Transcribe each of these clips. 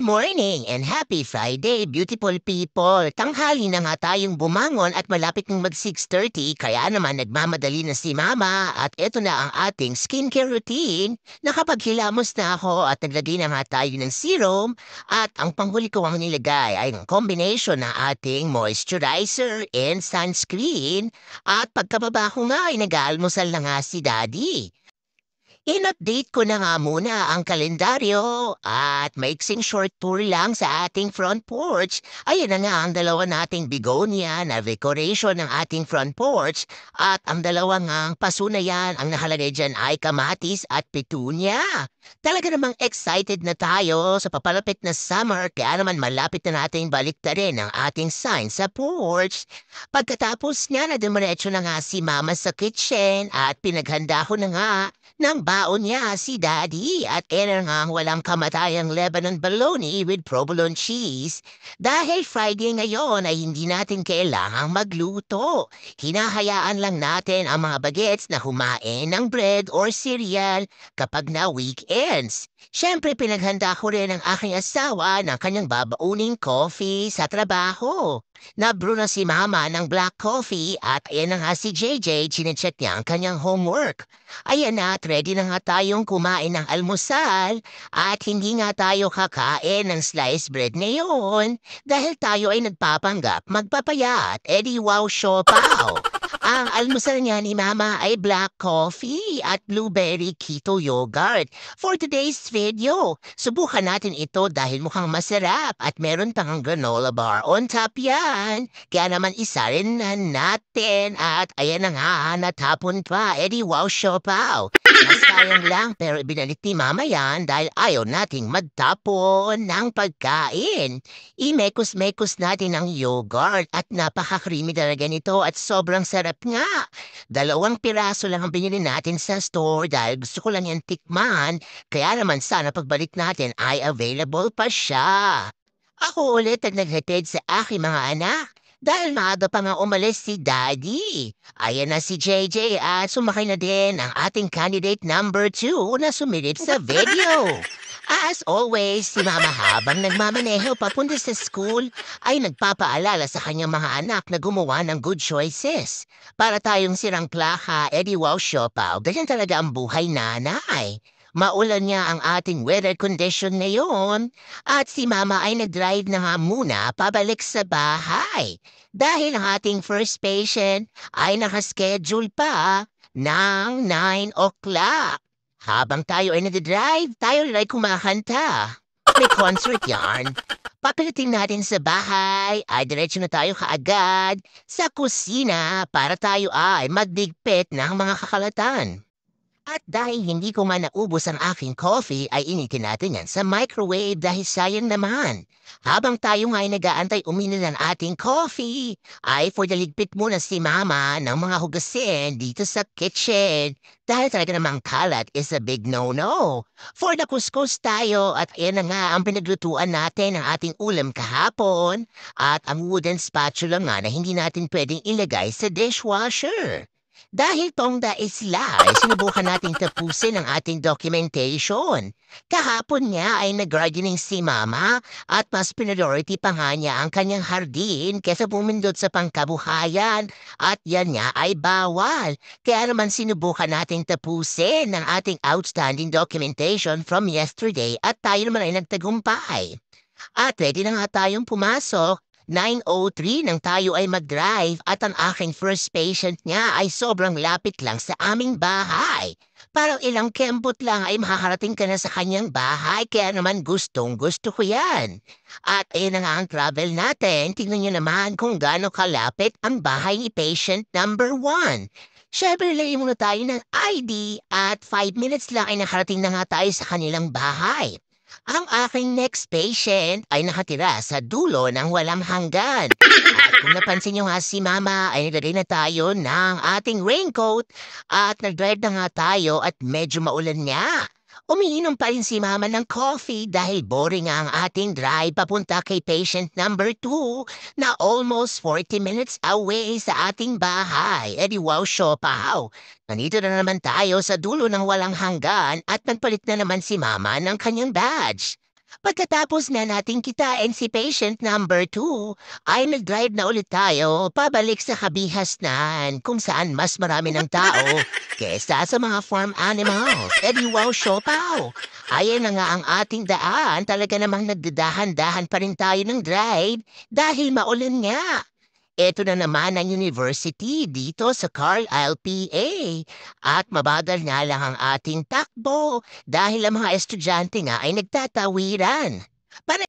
Good morning and happy Friday, beautiful people! Tanghali na nga tayong bumangon at malapit ng mag 6:30 kaya naman nagmamadali na si Mama at eto na ang ating skincare routine. Nakapaghilamos na ako at naglagay na nga tayo ng serum at ang panghuli ko ang nilagay ay ang combination ng ating moisturizer and sunscreen at pagkababa ko nga ay nag-aalmusal na nga si Daddy. In-update ko na nga muna ang kalendaryo at maiksing short tour lang sa ating front porch. Ayan na nga ang dalawa nating begonia na decoration ng ating front porch at ang dalawa ngang paso na yan ang nakalagay dyan ay kamatis at petunia. Talaga namang excited na tayo sa papalapit na summer kaya naman malapit na nating baliktarin ang ating sign sa porch. Pagkatapos niya na dumiretso na nga si Mama sa kitchen at pinaghanda ko na nga ng baon niya si Daddy at nga walang kamatayang Lebanon bologna with provolone cheese. Dahil Friday ngayon ay hindi natin kailangang magluto. Hinahayaan lang natin ang mga bagets na humain ng bread or cereal kapag na weekends. Siyempre pinaghanda ko rin ang aking asawa ng kanyang babauning coffee sa trabaho. Nabrew na si Mama ng black coffee at ayan na nga si JJ, chinecheck niya ang kanyang homework. Ayan na at ready na nga tayong kumain ng almusal at hindi nga tayo kakain ng sliced bread ngayon dahil tayo ay nagpapanggap magpapayat. Edi wow siopaw! Ang almusal niya ni Mama ay black coffee at blueberry keto yogurt. For today's video, subukan natin ito dahil mukhang masarap at meron pang granola bar on top yan. Kaya naman isa rin na natin at ayan na nga natapon pa. Edi wow siopaw! Nasayang lang pero binalik ni Mama yan dahil ayaw nating magtapon ng pagkain. Imekos-mekos natin ang yogurt at napaka-creamy talaga nito at sobrang sarap nga. 2 piraso lang ang binili natin sa store dahil gusto ko lang yan tikman. Kaya naman sana pagbalik natin ay available pa siya. Ako ulit ang naghatid sa aking mga anak. Dahil maaga pa nga umalis si Daddy. Ayan na si JJ at sumakay na din ang ating candidate number 2 na sumilip sa video. As always, si Mama habang nagmamaneho papunta sa school ay nagpapaalala sa kanyang mga anak na gumawa ng good choices. Para tayong sirang plaka, edi wow siopaw, ganyan talaga ang buhay nanay. Maulan niya ang ating weather condition ngayon at si Mama ay nag-drive na nga muna pabalik sa bahay. Dahil ang ating first patient ay nakaschedule pa ng 9 o'clock. Habang tayo ay nag-drive, tayo rin ay kumakanta. May concert yarn. Papilitin natin sa bahay, ay diretso na tayo kaagad sa kusina para tayo ay magdigpit ng mga kakalatan. At dahil hindi ko man naubos ang aking coffee, ay initin natin yan sa microwave dahil sayang naman. Habang tayo nga ay nag-aantay uminit ng ating coffee, ay for the ligpit muna si Mama ng mga hugasin dito sa kitchen. Dahil talaga namang kalat is a big no-no. For the kuskus tayo at ayan na nga ang pinaglutuan natin ng ating ulam kahapon at ang wooden spatula nga na hindi natin pwedeng ilagay sa dishwasher. Dahil tongda isla, ay sinubukan nating tapusin ang ating documentation. Kahapon niya ay nag-gardening si Mama at mas priority pa nga niya ang kanyang hardin kesa bumindot sa pangkabuhayan at yan niya ay bawal. Kaya naman sinubukan nating tapusin ang ating outstanding documentation from yesterday at tayo naman ay nagtagumpay. At ready na nga tayong pumasok. 9:03 nang tayo ay mag-drive at ang aking first patient niya ay sobrang lapit lang sa aming bahay. Parang ilang kembot lang ay makakarating ka na sa kanyang bahay kaya naman gustong-gusto ko yan. At ayun na nga ang travel natin. Tingnan niyo naman kung gaano kalapit ang bahay ni patient number 1. Siyempre, lagay muna tayo ng ID at 5 minutes lang ay nakarating na nga tayo sa kanilang bahay. Ang aking next patient ay nakatira sa dulo ng walang hanggan. At kung napansin nyo nga si Mama ay naglagay na tayo ng ating raincoat at nag-drive na nga tayo at medyo maulan nga. Umiinom pa rin si Mama ng coffee dahil boring nga ang ating drive papunta kay patient number 2 na almost 40 minutes away sa ating bahay. Edi wow siopaw! Nandito na naman tayo sa dulo ng walang hanggan at nagpalit na naman si Mama ng kanyang badge. Pagkatapos na nating kitain si patient number 2, ay nag-drive na ulit tayo pabalik sa kabihasnan kung saan mas marami ng tao kesa sa mga farm animals. E di wow, siopaw! Ayan na nga ang ating daan. Talaga namang nagdadahan-dahan pa rin tayo ng drive dahil maulan nga. Eto na naman ang university dito sa Carlisle, PA. At mabagal nga lang ang ating takbo dahil ang mga estudyante nga ay nagtatawiran. Para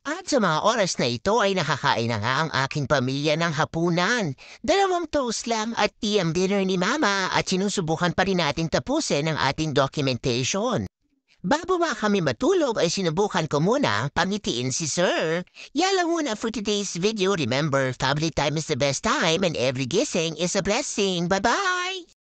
at sa mga oras na ito ay nakakain na nga ang aking pamilya ng hapunan. 2 toast lang at PM dinner ni Mama at sinusubukan pa rin natin tapusin ang ating documentation. Bago ba kami matulog ay sinubukan ko muna pangitiin si Sir. Yan lang muna for today's video. Remember, family time is the best time and every gising is a blessing. Bye-bye!